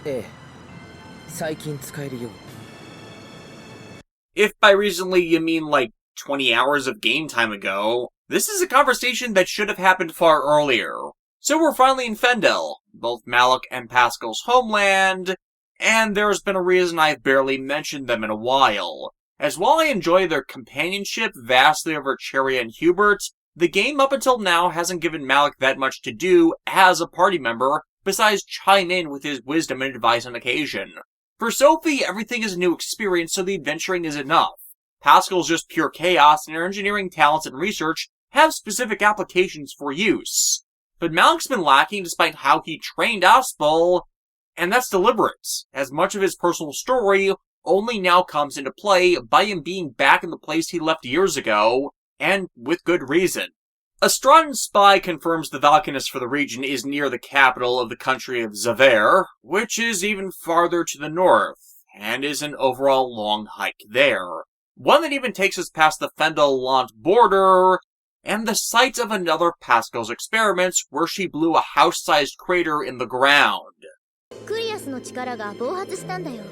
ええ、最近使えるように。If by recently you mean like 20 hours of game time ago, this is a conversation that should have happened far earlier. So we're finally in Fendel, both Malik and Pascal's homeland, and there's been a reason I've barely mentioned them in a while. As while I enjoy their companionship vastly over Cheria and Hubert, the game up until now hasn't given Malik that much to do as a party member, besides chime in with his wisdom and advice on occasion. For Sophie, everything is a new experience, so the adventuring is enough. Pascal's just pure chaos, and her engineering talents and research have specific applications for use. But Malik's been lacking despite how he trained Aspel, and that's deliberate, as much of his personal story only now comes into play by him being back in the place he left years ago, and with good reason. A Straten spy confirms the Valkanist for the region is near the capital of the country of Zavere, which is even farther to the north, and is an overall long hike there. One that even takes us past the Fendel-Lant border, and the site of another Pascal's experiments where she blew a house-sized crater in the ground. クリアスの力が暴発したんだよ。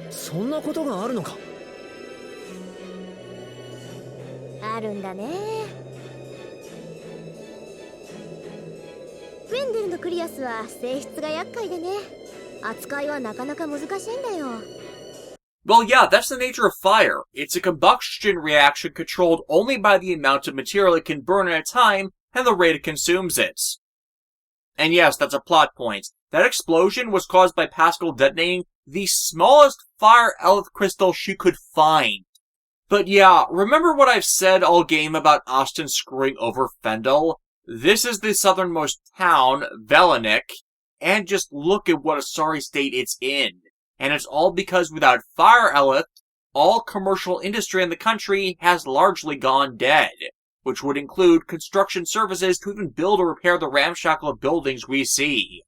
そんなことがあるのか。あるんだね。フェンデルのクリアスは性質が厄介でね。扱いはなかなか難しいんだよ。Well, yeah, that's the nature of fire. It's a combustion reaction controlled only by the amount of material it can burn at a time and the rate it consumes it. And yes, that's a plot point. That explosion was caused by Pascal detonating the smallest fire eleth crystal she could find. But yeah, remember what I've said all game about Austin screwing over Fendel? This is the southernmost town, Velenik, and just look at what a sorry state it's in. And it's all because without fire eleth, all commercial industry in the country has largely gone dead, which would include construction services to even build or repair the ramshackle buildings we see.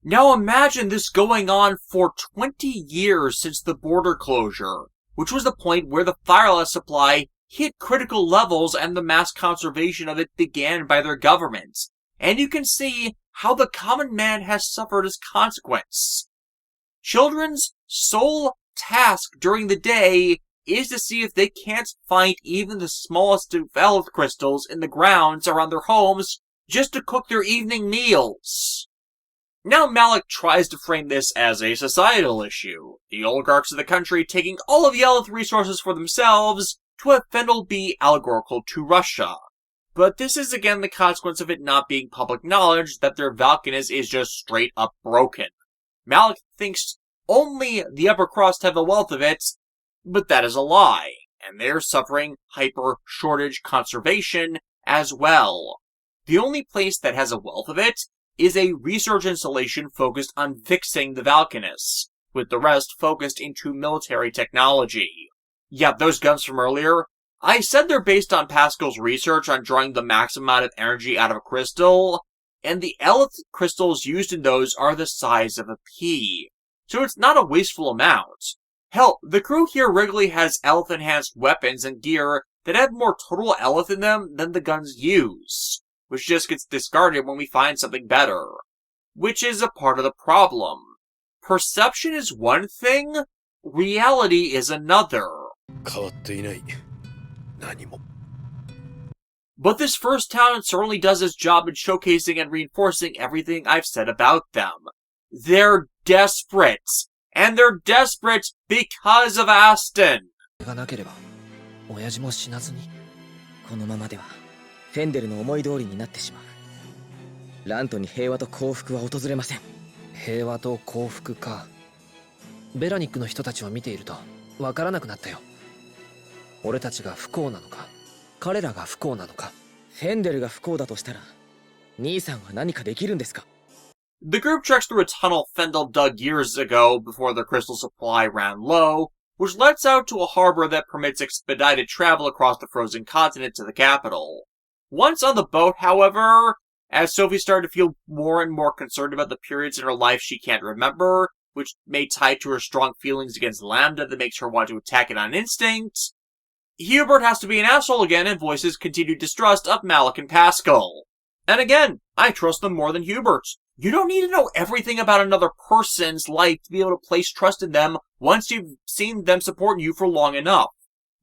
Now imagine this going on for 20 years since the border closure, which was the point where the fireless supply hit critical levels and the mass conservation of it began by their governments. And you can see how the common man has suffered as consequence. Children's sole task during the day is to see if they can't find even the smallest of eleth crystals in the grounds around their homes just to cook their evening meals. Now Malik tries to frame this as a societal issue, the oligarchs of the country taking all of the eleth resources for themselves to have Fendel be allegorical to Russia. But this is again the consequence of it not being public knowledge that their Valkanist is just straight up broken. Malik thinks only the upper crust have the wealth of it, but that is a lie, and they're suffering hyper-shortage conservation as well. The only place that has a wealth of it is a research installation focused on fixing the Valkanists, with the rest focused into military technology. Yeah, those guns from earlier, I said they're based on Pascal's research on drawing the maximum amount of energy out of a crystal, and the eleth crystals used in those are the size of a pea, so it's not a wasteful amount. Hell, the crew here regularly has eleth-enhanced weapons and gear that have more total eleth in them than the guns use, which just gets discarded when we find something better. Which is a part of the problem. Perception is one thing, reality is another. But this first town certainly does its job in showcasing and reinforcing everything I've said about them. They're desperate. And they're desperate because of Aston. がなければ、親父も死なずに、このままではフェンデルの思い通りになってしまう。ラントに平和と幸福は訪れません。平和と幸福か。ベラニックの人たちを見ているとわからなくなったよ。俺たちが不幸なのか、彼らが不幸なのか。フェンデルが不幸だとしたら、兄さんは何かできるんですか？ The group treks through a tunnel Fendel dug years ago before the crystal supply ran low, which lets out to a harbor that permits expedited travel across the frozen continent to the capital. Once on the boat, however, as Sophie started to feel more and more concerned about the periods in her life she can't remember, which may tie to her strong feelings against Lambda that makes her want to attack it on instinct, Hubert has to be an asshole again and voices continued distrust of Malik and Pascal. And again, I trust them more than Hubert. You don't need to know everything about another person's life to be able to place trust in them once you've seen them support you for long enough.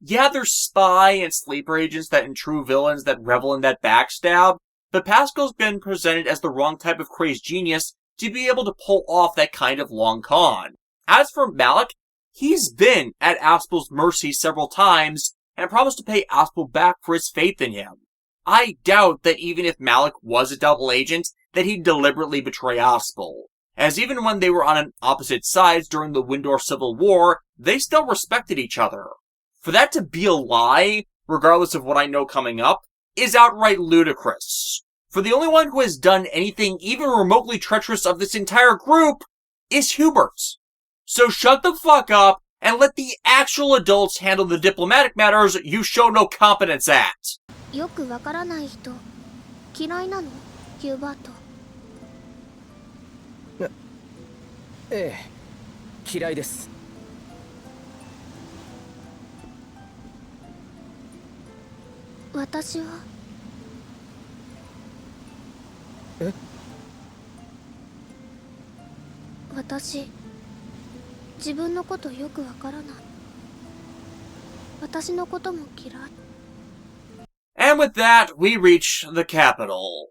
Yeah, there's spy and sleeper agents and true villains that revel in that backstab, but Pascal's been presented as the wrong type of crazed genius to be able to pull off that kind of long con. As for Malik, he's been at Aspel's mercy several times and promised to pay Aspel back for his faith in him. I doubt that even if Malik was a double agent, that he'd deliberately betray Aspel, as even when they were on opposite sides during the Windor Civil War, they still respected each other. For that to be a lie, regardless of what I know coming up, is outright ludicrous. For the only one who has done anything even remotely treacherous of this entire group is Hubert. So shut the fuck up and let the actual adults handle the diplomatic matters you show no competence at. よくわからない人嫌いなのヒューバート。ええ、嫌いです。私は私自分のことよくわからない。私のことも嫌い。And with that, we reach the capital.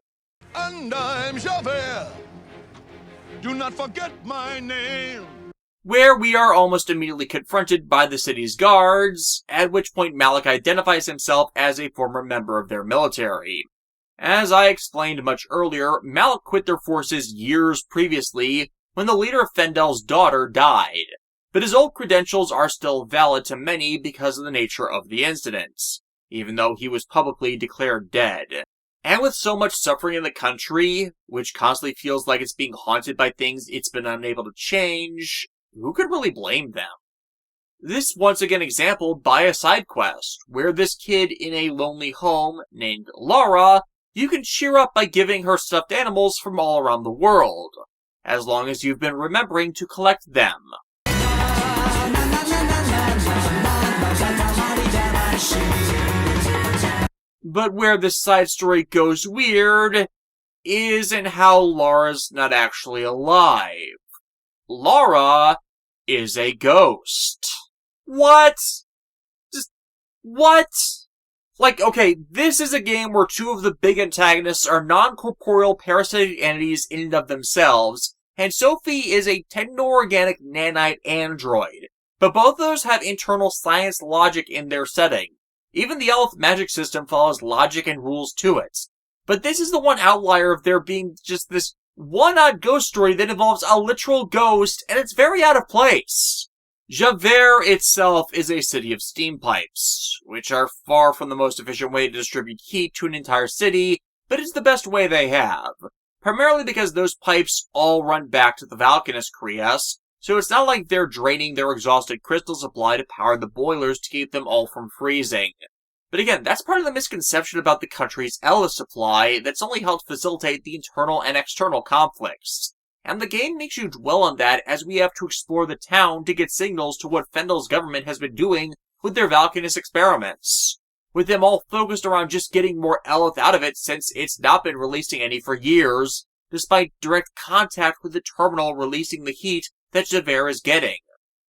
And I'm Javert. Do not forget my name. Where we are almost immediately confronted by the city's guards, at which point Malik identifies himself as a former member of their military. As I explained much earlier, Malik quit their forces years previously when the leader of Fendel's daughter died, but his old credentials are still valid to many because of the nature of the incidents, even though he was publicly declared dead. And with so much suffering in the country, which constantly feels like it's being haunted by things it's been unable to change, who could really blame them? This once again exampled by a side quest, where this kid in a lonely home named Laura, you can cheer up by giving her stuffed animals from all around the world, as long as you've been remembering to collect them. But where this side story goes weird is in how Laura's not actually alive. Laura is a ghost. What? Just, what? Like, okay, this is a game where two of the big antagonists are non-corporeal parasitic entities in and of themselves, and Sophie is a techno-organic nanite android. But both those have internal science logic in their setting. Even the elf magic system follows logic and rules to it. But this is the one outlier of there being just this one odd ghost story that involves a literal ghost, and it's very out of place. Javert itself is a city of steam pipes, which are far from the most efficient way to distribute heat to an entire city, but it's the best way they have. Primarily because those pipes all run back to the Valkanist Krias, so it's not like they're draining their exhausted crystal supply to power the boilers to keep them all from freezing. But again, that's part of the misconception about the country's Ella supply that's only helped facilitate the internal and external conflicts. And the game makes you dwell on that as we have to explore the town to get signals to what Fendel's government has been doing with their Valkanist experiments. With them all focused around just getting more Eleth out of it since it's not been releasing any for years, despite direct contact with the terminal releasing the heat that Javert is getting.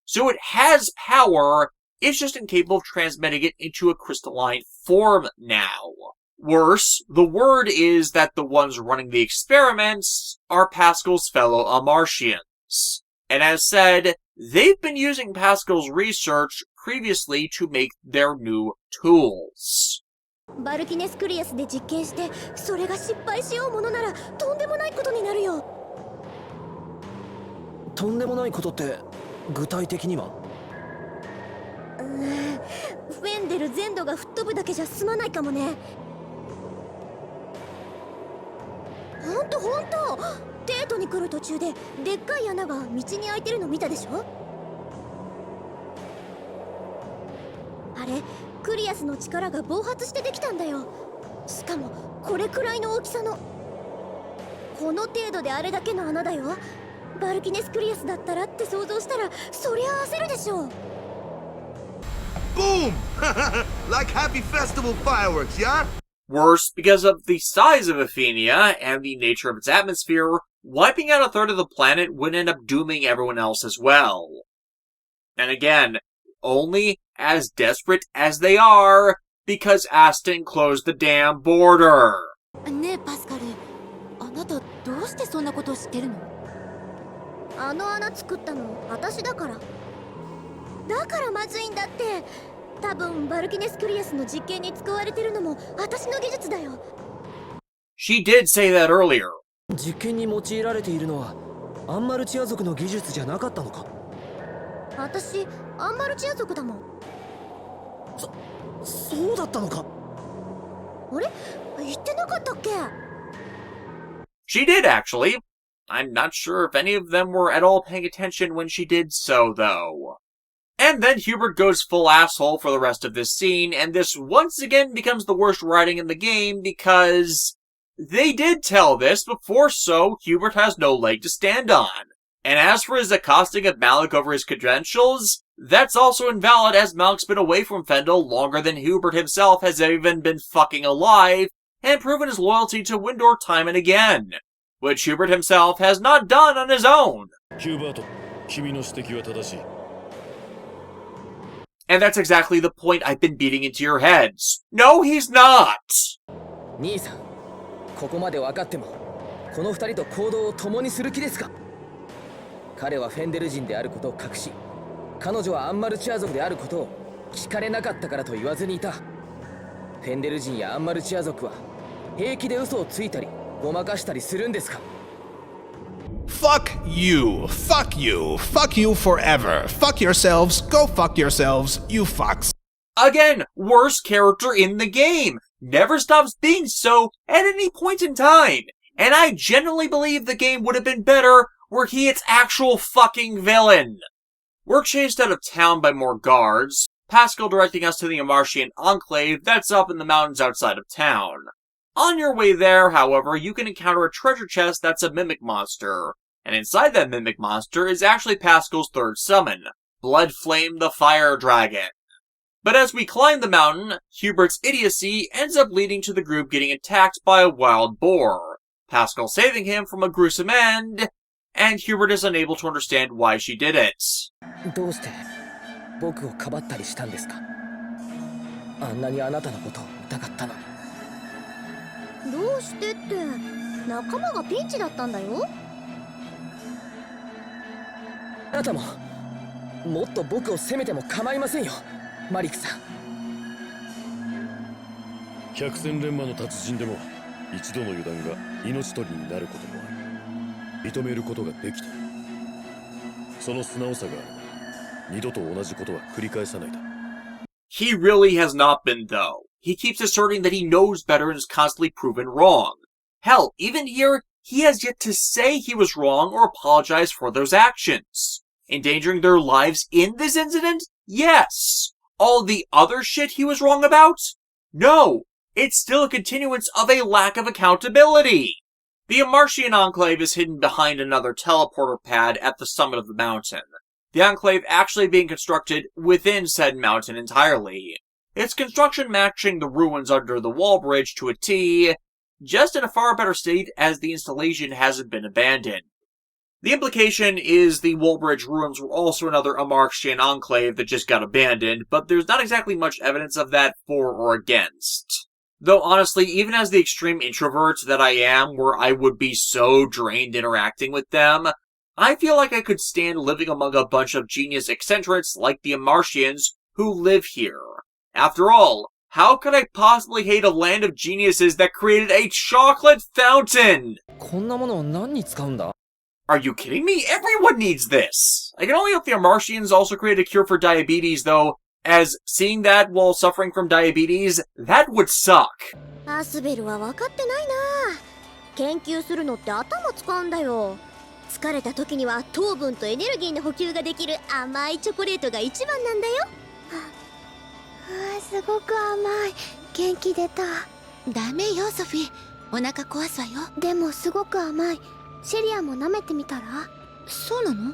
So it has power, it's just incapable of transmitting it into a crystalline form now. Worse, the word is that the ones running the experiments are Pascal's fellow Amartians. And as said, they've been using Pascal's research previously to make their new tools. バルキネスクリアスで実験してそれが失敗しようものならとんでもないことになるよ。とんでもないことって具体的には？フェンデル全土が吹っ飛ぶだけじゃ済まないかもね。ほんとテートに来る途中ででっかい穴が道に開いてるの見たでしょ。あれクリアスの力が暴発してできたんだよ。しかもこれくらいの大きさの。この程度であれだけの穴だよ。バルキネスクリアスだったらって想像したらそりゃ焦るでしょ。 Boom! Like happy festival fireworks, yeah? Worse, because of the size of Athenia and the nature of its atmosphere, wiping out a third of the planet would end up dooming everyone else as well. And again, only as desperate as they are, because Aston closed the damn border. ねえパスカル、あなたどうしてそんなことを知ってるの？あの穴作ったの私だから。だからまずいんだって。多分バルキネスクリアスの実験に使われてるのも私の技術だよ。She did say that earlier. 実験に用いられているのはアンマルチア族の技術じゃなかったのか？私アンマルチア族だもん。そうだったのか？あれ？言ってなかったっけ？ She did, actually. I'm not sure if any of them were at all paying attention when she did so, though. And then Hubert goes full asshole for the rest of this scene, and this once again becomes the worst writing in the game because they did tell this before, so Hubert has no leg to stand on. And as for his accosting of Malik over his credentials, that's also invalid as Malik's been away from Fendel longer than Hubert himself has even been fucking alive, and proven his loyalty to Windor time and again, which Hubert himself has not done on his own. Hubert, 君の指摘は正しい。And that's exactly the point I've been beating into your heads. No, he's not! 兄さん、ここまで分かっても、この二人と行動を共にする気ですか？彼はフェンデル人であることを隠し、彼女はアンマルチア族であることを聞かれなかったからと言わずにいた。フェンデル人やアンマルチア族は平気で嘘をついたりごまかしたりするんですか？ Fuck you. Fuck you. Fuck you forever. Fuck yourselves. Go fuck yourselves, you fucks. Again, worst character in the game. Never stops being so at any point in time. And I genuinely believe the game would have been better were he its actual fucking villain. We're chased out of town by more guards, Pascal directing us to the Amarican Enclave that's up in the mountains outside of town. On your way there, however, you can encounter a treasure chest that's a mimic monster. And inside that mimic monster is actually Pascal's third summon, Bloodflame the Fire Dragon. But as we climb the mountain, Hubert's idiocy ends up leading to the group getting attacked by a wild boar, Pascal saving him from a gruesome end, and Hubert is unable to understand why she did it. どうして僕をかばったりしたんですか？あんなにあなたのことを見たかったのに。どうしてって仲間がピンチだったんだよ。あなたももっと僕を責めても構いませんよ、マリックさん。百戦錬磨の達人でも一度の油断が命取りになることもある。認めることができている。その素直さがあれば二度と同じことは繰り返さないだ。He really has not been, though. He keeps asserting that he knows better and is constantly proven wrong. Hell, even here, he has yet to say he was wrong or apologize for those actions. Endangering their lives in this incident? Yes. All the other shit he was wrong about? No. It's still a continuance of a lack of accountability. The Amarican Enclave is hidden behind another teleporter pad at the summit of the mountain. The Enclave actually being constructed within said mountain entirely. Its construction matching the ruins under the wall bridge to a T, just in a far better state as the installation hasn't been abandoned. The implication is the wall bridge ruins were also another Amarican Enclave that just got abandoned, but there's not exactly much evidence of that for or against. Though honestly, even as the extreme introvert that I am, where I would be so drained interacting with them, I feel like I could stand living among a bunch of genius eccentrics like the Amartians who live here. After all, how could I possibly hate a land of geniuses that created a chocolate fountain? こんなものを何に使うんだ？ Are you kidding me? Everyone needs this! I can only hope the Amartians also create a cure for diabetes, though, as seeing that while suffering from diabetes, that would suck. アスベルは分かってないな。研究するのって頭使うんだよ。疲れた時には糖分とエネルギーの補給ができる甘いチョコレートが一番なんだよ。すごく甘い。元気出た。ダメよソフィー、お腹壊すわよ。でもすごく甘い。シェリアも舐めてみたら？そうなの？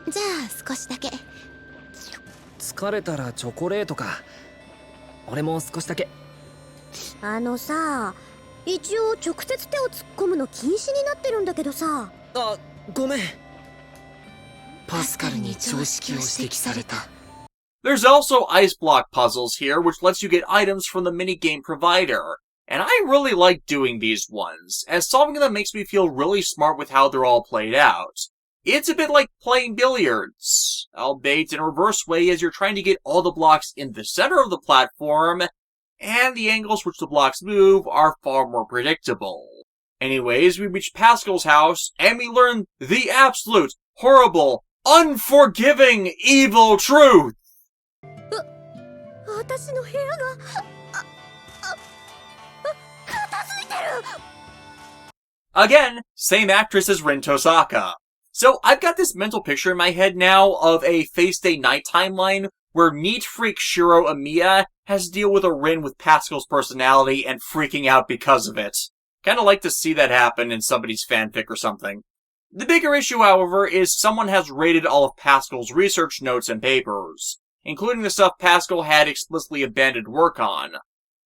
じゃあ少しだけ。疲れたらチョコレートか。俺も少しだけ。さ、一応直接手を突っ込むの禁止になってるんだけどさ。あ、ごめん。パスカルに常識を指摘された。 There's also ice block puzzles here, which lets you get items from the minigame provider. And I really like doing these ones, as solving them makes me feel really smart with how they're all played out. It's a bit like playing billiards, albeit in a reverse way as you're trying to get all the blocks in the center of the platform, and the angles which the blocks move are far more predictable. Anyways, we reach Pascal's house, and we learn the absolute, horrible, unforgiving, evil truth! 私の部屋が片付いてる。 Again, same actress as Rin Tosaka. So I've got this mental picture in my head now of a Face Day Night timeline where neat freak Shiro Amiya has to deal with a Rin with Pascal's personality and freaking out because of it. Kinda like to see that happen in somebody's fanfic or something. The bigger issue, however, is someone has raided all of Pascal's research notes and papers, including the stuff Pascal had explicitly abandoned work on,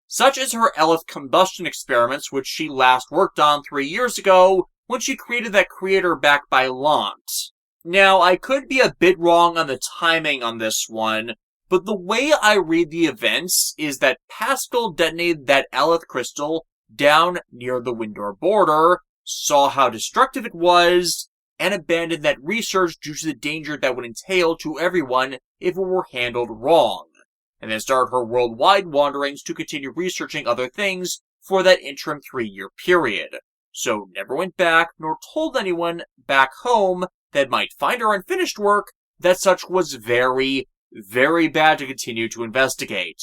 such as her Elith combustion experiments, which she last worked on 3 years ago when she created that creator back by Lant. Now, I could be a bit wrong on the timing on this one, but the way I read the events is that Pascal detonated that Elith crystal down near the Windor border, saw how destructive it was, and abandoned that research due to the danger that would entail to everyone if it were handled wrong, and then started her worldwide wanderings to continue researching other things for that interim 3-year period. So never went back nor told anyone back home that might find her unfinished work that such was very, very bad to continue to investigate.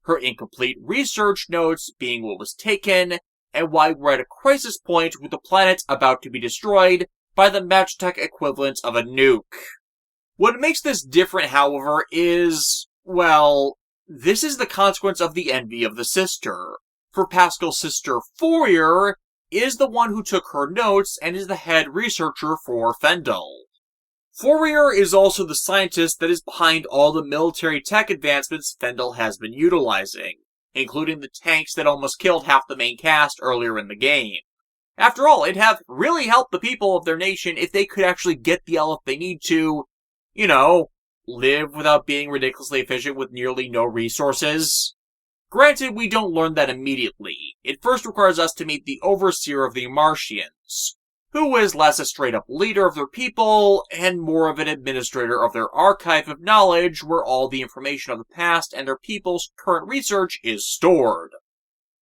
Her incomplete research notes being what was taken, and why we're at a crisis point with the planet about to be destroyed by the Magitech equivalent of a nuke. What makes this different, however, is, well, this is the consequence of the envy of the sister. For Pascal's sister, Fourier, is the one who took her notes and is the head researcher for Fendel. Fourier is also the scientist that is behind all the military tech advancements Fendel has been utilizing, including the tanks that almost killed half the main cast earlier in the game. After all, it'd have really helped the people of their nation if they could actually get the Elith they need to, live without being ridiculously efficient with nearly no resources. Granted, we don't learn that immediately. It first requires us to meet the overseer of the Martians, who is less a straight-up leader of their people, and more of an administrator of their archive of knowledge where all the information of the past and their people's current research is stored.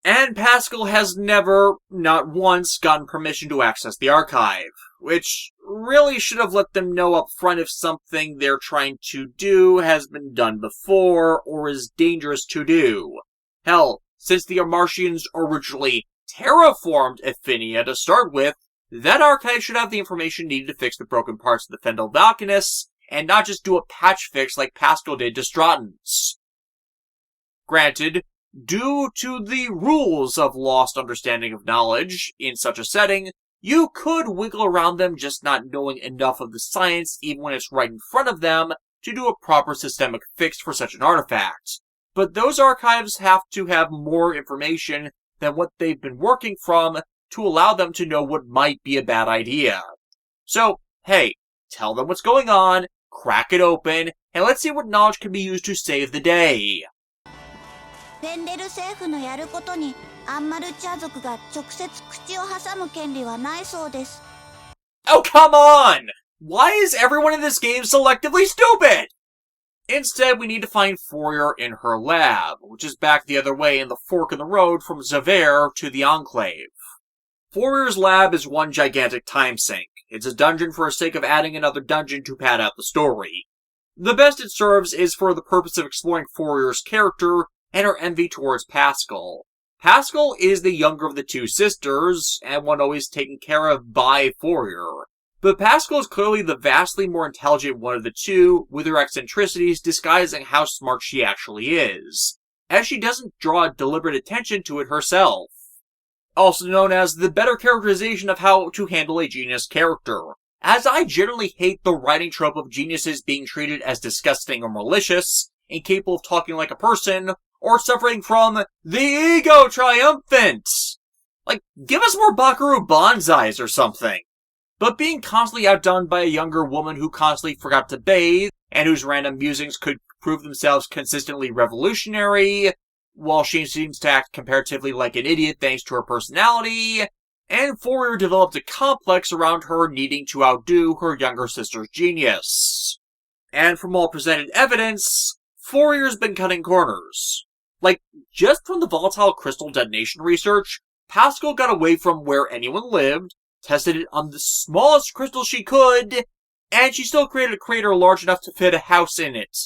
And Pascal has never, not once, gotten permission to access the archive, which really should have let them know up front if something they're trying to do has been done before or is dangerous to do. Hell, since the Martians originally terraformed Affinia to start with, that archive should have the information needed to fix the broken parts of the Fendel Valkanists, and not just do a patch fix like Pascal did to Stratton's. Granted, due to the rules of lost understanding of knowledge in such a setting, you could wiggle around them just not knowing enough of the science even when it's right in front of them to do a proper systemic fix for such an artifact. But those archives have to have more information than what they've been working from to allow them to know what might be a bad idea. So, hey, tell them what's going on, crack it open, and let's see what knowledge can be used to save the day. フェンデル政府のやることにアンマルチャ族が直接口を挟む権利はないそうです。 Oh, come on! Why is everyone in this game selectively stupid? Instead, we need to find Fourier in her lab, which is back the other way in the fork in the road from Zavere to the Enclave. Fourier's lab is one gigantic time sink. It's a dungeon for the sake of adding another dungeon to pad out the story. The best it serves is for the purpose of exploring Fourier's character and her envy towards Pascal. Pascal is the younger of the two sisters, and one always taken care of by Fourier. But Pascal is clearly the vastly more intelligent one of the two, with her eccentricities disguising how smart she actually is, as she doesn't draw deliberate attention to it herself. Also known as the better characterization of how to handle a genius character, as I generally hate the writing trope of geniuses being treated as disgusting or malicious, incapable of talking like a person, or suffering from the ego triumphant. Like, give us more Bakaru Banzais or something. But being constantly outdone by a younger woman who constantly forgot to bathe, and whose random musings could prove themselves consistently revolutionary, while she seems to act comparatively like an idiot thanks to her personality, and Fourier developed a complex around her needing to outdo her younger sister's genius. And from all presented evidence, Fourier's been cutting corners. Like, just from the volatile crystal detonation research, Pascal got away from where anyone lived, tested it on the smallest crystal she could, and she still created a crater large enough to fit a house in it.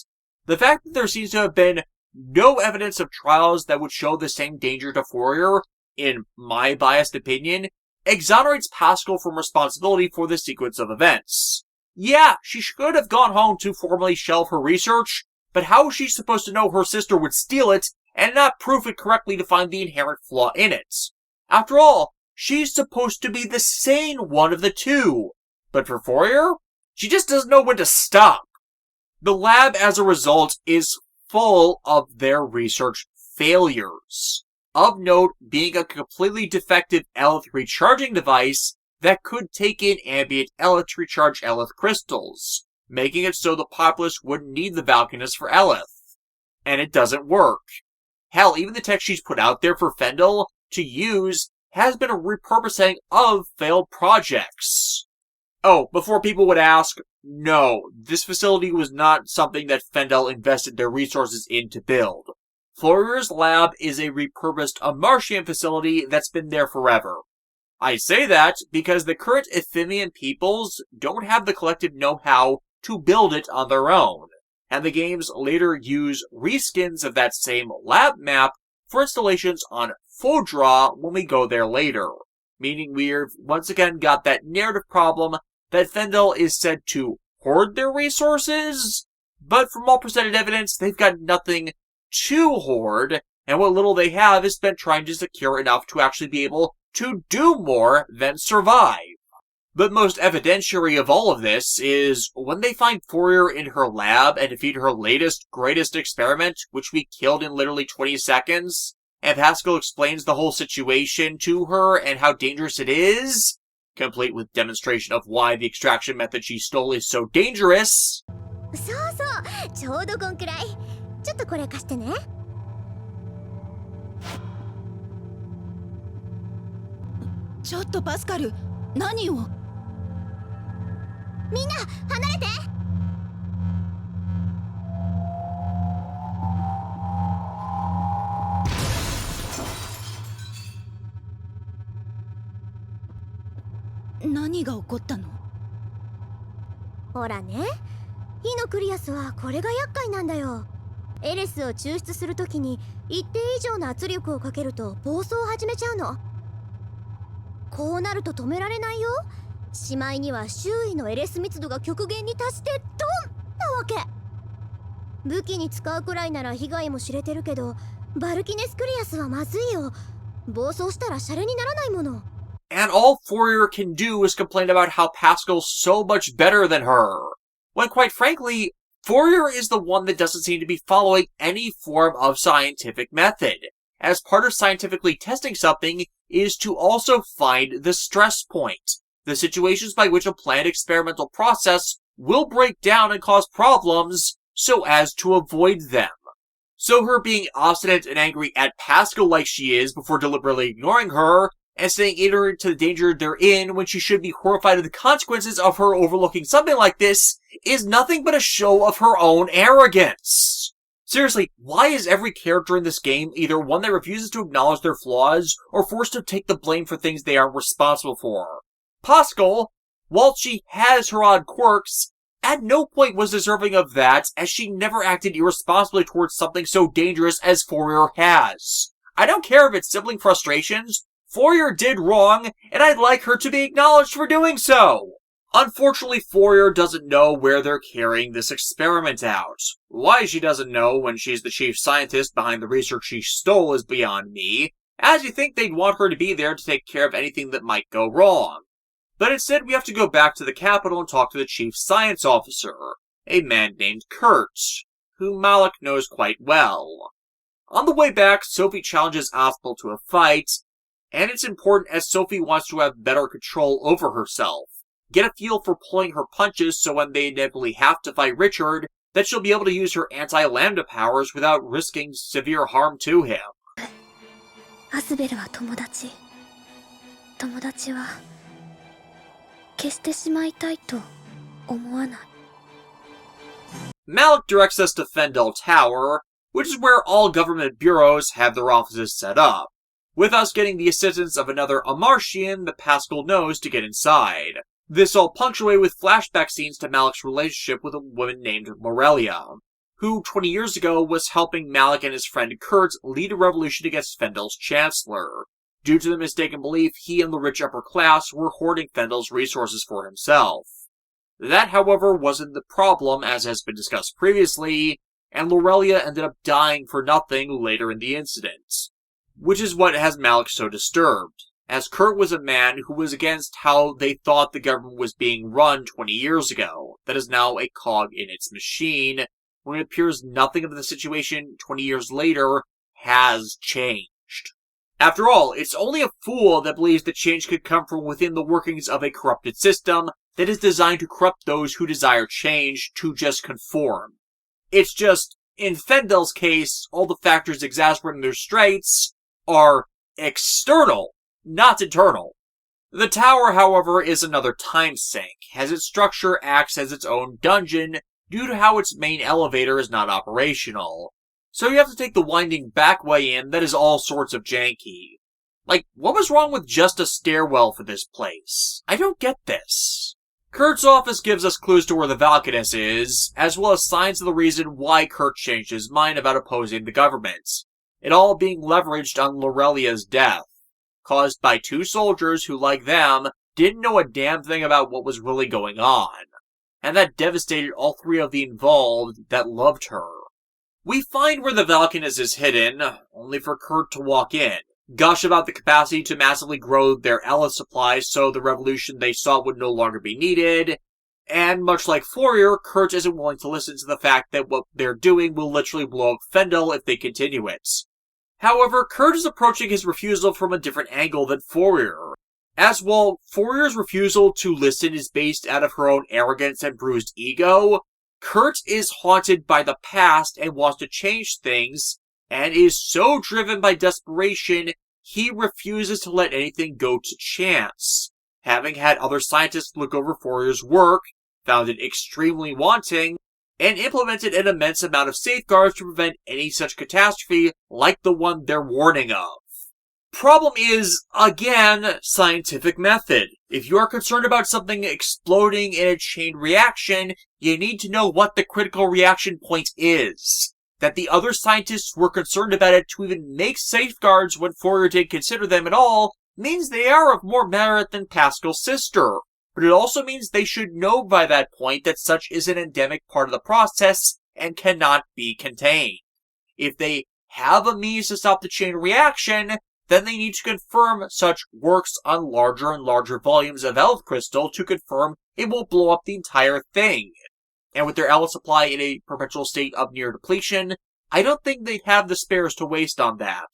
The fact that there seems to have been no evidence of trials that would show the same danger to Fourier, in my biased opinion, exonerates Pascal from responsibility for this sequence of events. Yeah, she should have gone home to formally shelve her research, but how is she supposed to know her sister would steal it and not proof it correctly to find the inherent flaw in it? After all, she's supposed to be the sane one of the two. But for Fourier, she just doesn't know when to stop. The lab, as a result, is full of their research failures. Of note being a completely defective Eleth recharging device that could take in ambient Eleth to recharge Eleth crystals, making it so the populace wouldn't need the Valkanus for Eleth. And it doesn't work. Hell, even the tech she's put out there for Fendel to use has been a repurposing of failed projects. Oh, before people would ask, no, this facility was not something that Fendel invested their resources in to build. Fourier's lab is a repurposed Amartian facility that's been there forever. I say that because the current Ephemian peoples don't have the collective know-how to build it on their own, and the games later use reskins of that same lab map for installations on Fodra when we go there later, meaning we've once again got that narrative problem that Fendel is said to hoard their resources, but from all presented evidence, they've got nothing to hoard, and what little they have is spent trying to secure enough to actually be able to do more than survive. But most evidentiary of all of this is when they find Fourier in her lab and defeat her latest, greatest experiment, which we killed in literally 20 seconds, and Pascal explains the whole situation to her and how dangerous it is, complete with demonstration of why the extraction method she stole is so dangerous. そうそうちょうどこんくらいちょっとこれ貸してねちょっとパスカル何をみんな離れて何が起こったのほらね火のクリアスはこれが厄介なんだよエレスを抽出するときに一定以上の圧力をかけると暴走を始めちゃうのこうなると止められないよしまいには周囲のエレス密度が極限に達してドンなわけ武器に使うくらいなら被害も知れてるけどバルキネスクリアスはまずいよ暴走したらシャレにならないもの And all Fourier can do is complain about how Pascal's so much better than her. When quite frankly, Fourier is the one that doesn't seem to be following any form of scientific method, as part of scientifically testing something is to also find the stress point, the situations by which a planned experimental process will break down and cause problems, so as to avoid them. So her being obstinate and angry at Pascal like she is before deliberately ignoring her, and staying ignorant to the danger they're in when she should be horrified at the consequences of her overlooking something like this, is nothing but a show of her own arrogance. Seriously, why is every character in this game either one that refuses to acknowledge their flaws, or forced to take the blame for things they aren't responsible for? Pascal, while she has her odd quirks, at no point was deserving of that, as she never acted irresponsibly towards something so dangerous as Fourier has. I don't care if it's sibling frustrations, Fourier did wrong, and I'd like her to be acknowledged for doing so. Unfortunately, Fourier doesn't know where they're carrying this experiment out. Why she doesn't know when she's the chief scientist behind the research she stole is beyond me, as you think they'd want her to be there to take care of anything that might go wrong. But instead we have to go back to the capital and talk to the chief science officer, a man named Kurt, who Malik knows quite well. On the way back, Sophie challenges Aspel to a fight, and it's important as Sophie wants to have better control over herself. Get a feel for pulling her punches so when they inevitably have to fight Richard, that she'll be able to use her anti-Lambda powers without risking severe harm to him. アスベルは友達。友達は消してしまいたいと思わない。 Malik directs us to Fendel Tower, which is where all government bureaus have their offices set up, with us getting the assistance of another Amartian that Pascal knows to get inside. This all punctuated with flashback scenes to Malik's relationship with a woman named Morelia, who 20 years ago was helping Malik and his friend Kurt lead a revolution against Fendel's chancellor. Due to the mistaken belief he and the rich upper class were hoarding Fendel's resources for himself. That, however, wasn't the problem, as has been discussed previously, and Lorelia ended up dying for nothing later in the incident. Which is what has Malik so disturbed, as Kurt was a man who was against how they thought the government was being run 20 years ago, that is now a cog in its machine, when it appears nothing of the situation 20 years later has changed. After all, it's only a fool that believes that change could come from within the workings of a corrupted system that is designed to corrupt those who desire change to just conform. It's just, in Fendel's case, all the factors exacerbating their straits are external, not internal. The tower, however, is another time sink, as its structure acts as its own dungeon due to how its main elevator is not operational. So you have to take the winding back way in that is all sorts of janky. Like, what was wrong with just a stairwell for this place? I don't get this. Kurt's office gives us clues to where the Valkanus is, as well as signs of the reason why Kurt changed his mind about opposing the government. It all being leveraged on Lorelia's death, caused by two soldiers who, like them, didn't know a damn thing about what was really going on. And that devastated all three of the involved that loved her. We find where the Valkanus is hidden, only for Kurt to walk in, gush about the capacity to massively grow their Ella supply so the revolution they sought would no longer be needed, and much like Fourier, Kurt isn't willing to listen to the fact that what they're doing will literally blow up Fendel if they continue it. However, Kurt is approaching his refusal from a different angle than Fourier. As well, Fourier's refusal to listen is based out of her own arrogance and bruised ego. Kurt is haunted by the past and wants to change things, and is so driven by desperation, he refuses to let anything go to chance. Having had other scientists look over Fourier's work, found it extremely wanting, and implemented an immense amount of safeguards to prevent any such catastrophe like the one they're warning of. Problem is, again, scientific method. If you are concerned about something exploding in a chain reaction, you need to know what the critical reaction point is. That the other scientists were concerned about it to even make safeguards when Fourier did consider them at all means they are of more merit than Pascal's sister. But it also means they should know by that point that such is an endemic part of the process and cannot be contained. If they have a means to stop the chain reaction, then they need to confirm such works on larger and larger volumes of Elf Crystal to confirm it will blow up the entire thing. And with their Ella supply in a perpetual state of near depletion, I don't think they'd have the spares to waste on that.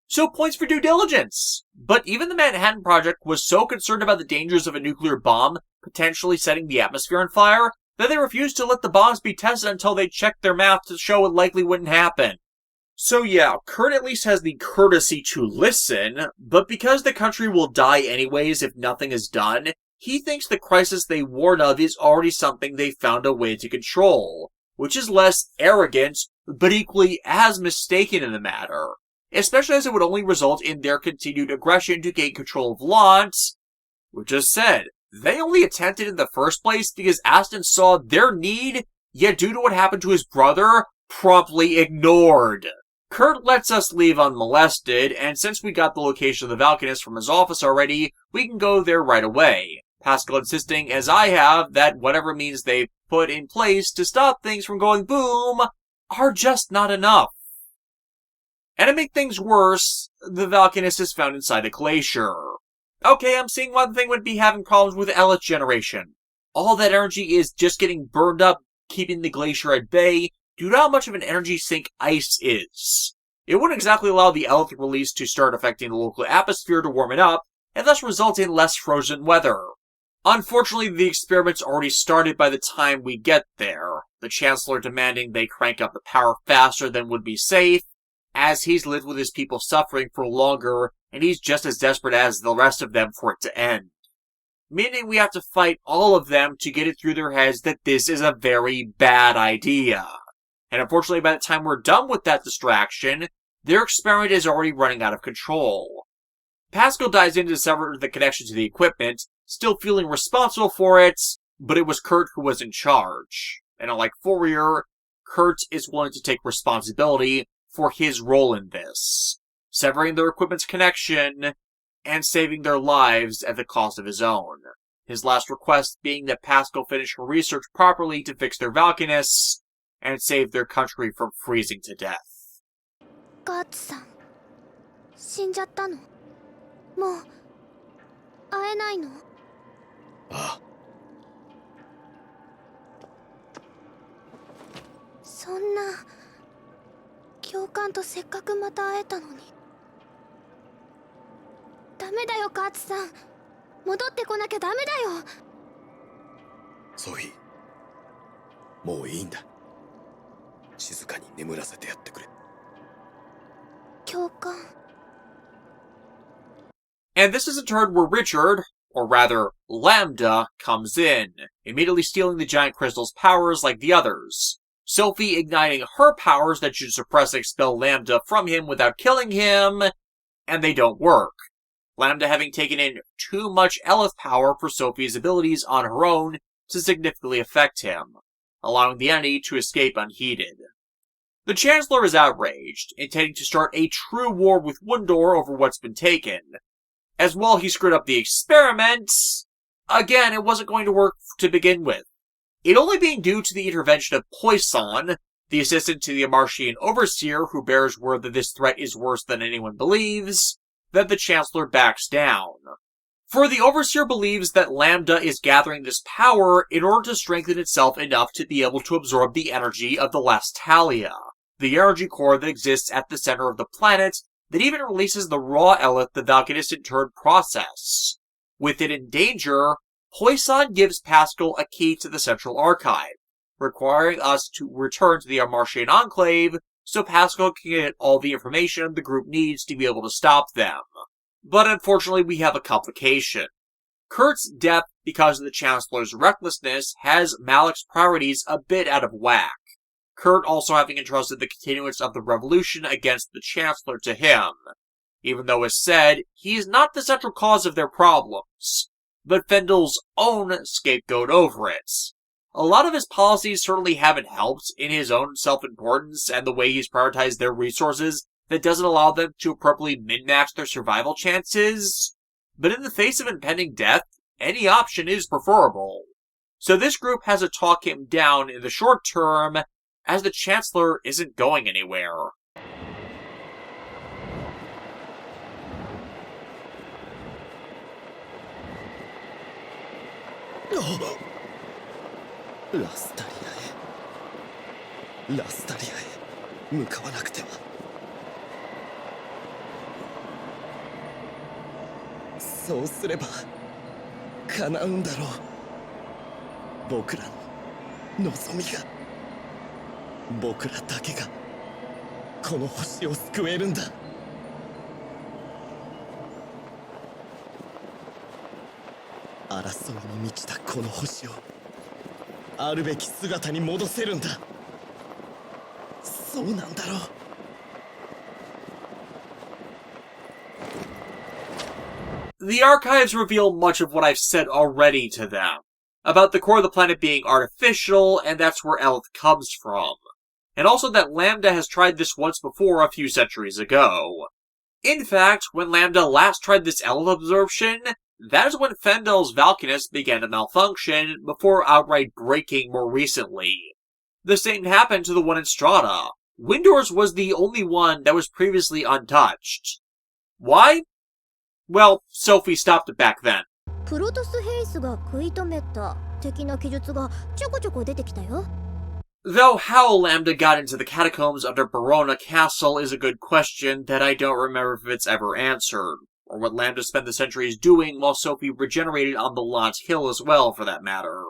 So points for due diligence! But even the Manhattan Project was so concerned about the dangers of a nuclear bomb potentially setting the atmosphere on fire that they refused to let the bombs be tested until they checked their math to show it likely wouldn't happen. So yeah, Kurt at least has the courtesy to listen, but because the country will die anyways if nothing is done, he thinks the crisis they warn of is already something they found a way to control, which is less arrogant, but equally as mistaken in the matter, especially as it would only result in their continued aggression to gain control of Lance, which as said, they only attempted in the first place because Aston saw their need, yet due to what happened to his brother, promptly ignored. Kurt lets us leave unmolested, and since we got the location of the Valkanus from his office already, we can go there right away. Pascal insisting, as I have, that whatever means they've put in place to stop things from going boom are just not enough. And to make things worse, the Valkanus is found inside a glacier. Okay, I'm seeing why the thing would be having problems with Ellis generation. All that energy is just getting burned up, keeping the glacier at bay, due to how much of an energy sink ice is. It wouldn't exactly allow the Elith release to start affecting the local atmosphere to warm it up, and thus result in less frozen weather. Unfortunately, the experiment's already started by the time we get there, the Chancellor demanding they crank up the power faster than would be safe, as he's lived with his people suffering for longer, and he's just as desperate as the rest of them for it to end. Meaning we have to fight all of them to get it through their heads that this is a very bad idea. And unfortunately, by the time we're done with that distraction, their experiment is already running out of control. Pascal dives in to sever the connection to the equipment, still feeling responsible for it, but it was Kurt who was in charge. And unlike Fourier, Kurt is willing to take responsibility for his role in this, severing their equipment's connection and saving their lives at the cost of his own. His last request being that Pascal finish her research properly to fix their Valkinus and save their country from freezing to death. ガーツさん死んじゃったの？もう会えないの？ああ。そんな教官とせっかくまた会えたのに。ダメだよガーツさん、戻ってこなきゃダメだよ。ソフィー、もういいんだ。静かに眠らせてやってくれ。教官。 And this is a turn where Richard, or rather, Lambda, comes in, immediately stealing the giant crystal's powers like the others. Sophie igniting her powers that should suppress and expel Lambda from him without killing him, and they don't work. Lambda having taken in too much Elith power for Sophie's abilities on her own to significantly affect him, allowing the entity to escape unheeded. The Chancellor is outraged, intending to start a true war with Wundor over what's been taken. As well, he screwed up the experiment. Again, it wasn't going to work to begin with. It only being due to the intervention of Poisson, the assistant to the Amarican Overseer who bears word that this threat is worse than anyone believes, that the Chancellor backs down. For the Overseer believes that Lambda is gathering this power in order to strengthen itself enough to be able to absorb the energy of the Lestalia, the energy core that exists at the center of the planet that even releases the raw Elith the Valkinus in turn process. With it in danger, Poisson gives Pascal a key to the Central Archive, requiring us to return to the Amarican Enclave so Pascal can get all the information the group needs to be able to stop them. But unfortunately, we have a complication. Kurt's death because of the Chancellor's recklessness has Malik's priorities a bit out of whack. Kurt also having entrusted the continuance of the revolution against the Chancellor to him, even though, as said, he is not the central cause of their problems, but Fendel's own scapegoat over it. A lot of his policies certainly haven't helped in his own self-importance and the way he's prioritized their resources that doesn't allow them to appropriately min-max their survival chances, but in the face of impending death, any option is preferable. So this group has to talk him down in the short term, as the Chancellor isn't going anywhere. Lestalia へ向かわなくては。そうすれば叶うんだろう。僕らの望みが。僕らだけがこの星を救えるんだ。争いに満ちたこの星をあるべき姿に戻せるんだ。そうなんだろう。The archives reveal much of what I've said already to them, about the core of the planet being artificial, and that's where Elith comes from. And also that Lambda has tried this once before a few centuries ago. In fact, when Lambda last tried this Elith absorption, that is when Fendel's Valkinus began to malfunction, before outright breaking more recently. The same happened to the one in Strata. Windor's was the only one that was previously untouched. Why? Well, Sophie stopped it back then. プロトスヘイスが食い止めた的な記述がちょこちょこ出てきたよ。Though how Lambda got into the catacombs under Barona Castle is a good question that I don't remember if it's ever answered, or what Lambda spent the centuries doing while Sophie regenerated on the Lant Hill as well, for that matter.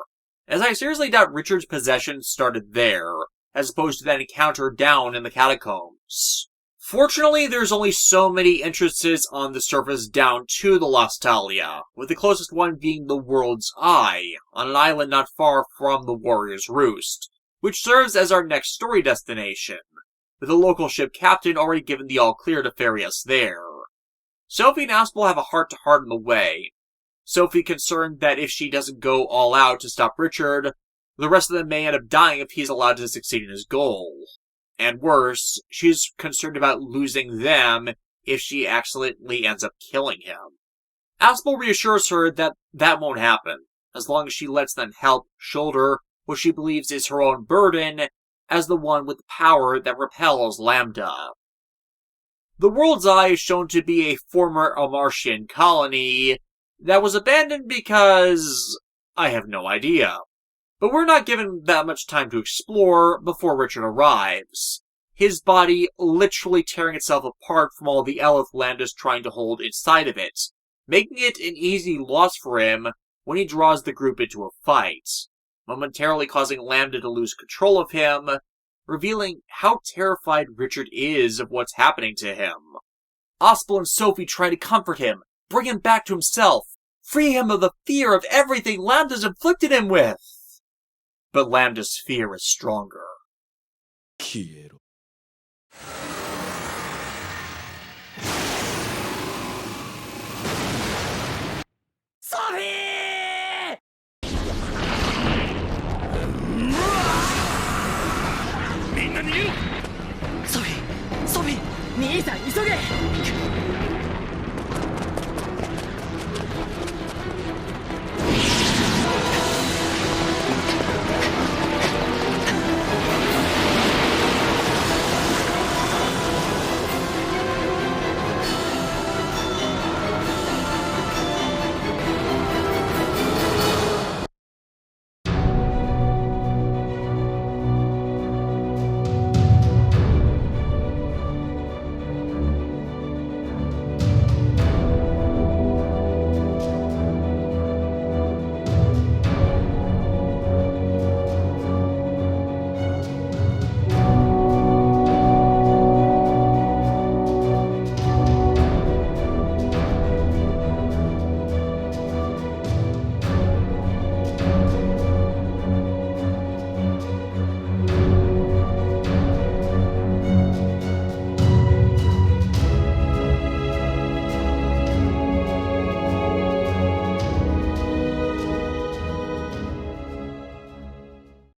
As I seriously doubt Richard's possession started there, as opposed to that encounter down in the catacombs. Fortunately, there's only so many entrances on the surface down to the Lostalia, with the closest one being the World's Eye, on an island not far from the Warrior's Roost, which serves as our next story destination, with the local ship captain already given the all-clear to ferry us there. Sophie and Aspel have a heart-to-heart on the way. Sophie concerned that if she doesn't go all out to stop Richard, the rest of them may end up dying if he's allowed to succeed in his goal. And worse, she's concerned about losing them if she accidentally ends up killing him. Aspel reassures her that that won't happen, as long as she lets them help shoulder what she believes is her own burden as the one with the power that repels Lambda. The World's Eye is shown to be a former Amarican colony that was abandoned because I have no idea. But we're not given that much time to explore before Richard arrives, his body literally tearing itself apart from all the Elith Lambda's trying to hold inside of it, making it an easy loss for him when he draws the group into a fight, momentarily causing Lambda to lose control of him, revealing how terrified Richard is of what's happening to him. Aspel and Sophie try to comfort him, bring him back to himself, free him of the fear of everything Lambda's inflicted him with. But Lambda's fear is stronger. Quiero. Sophie! みんな逃げろ。ソフィー兄さん急げ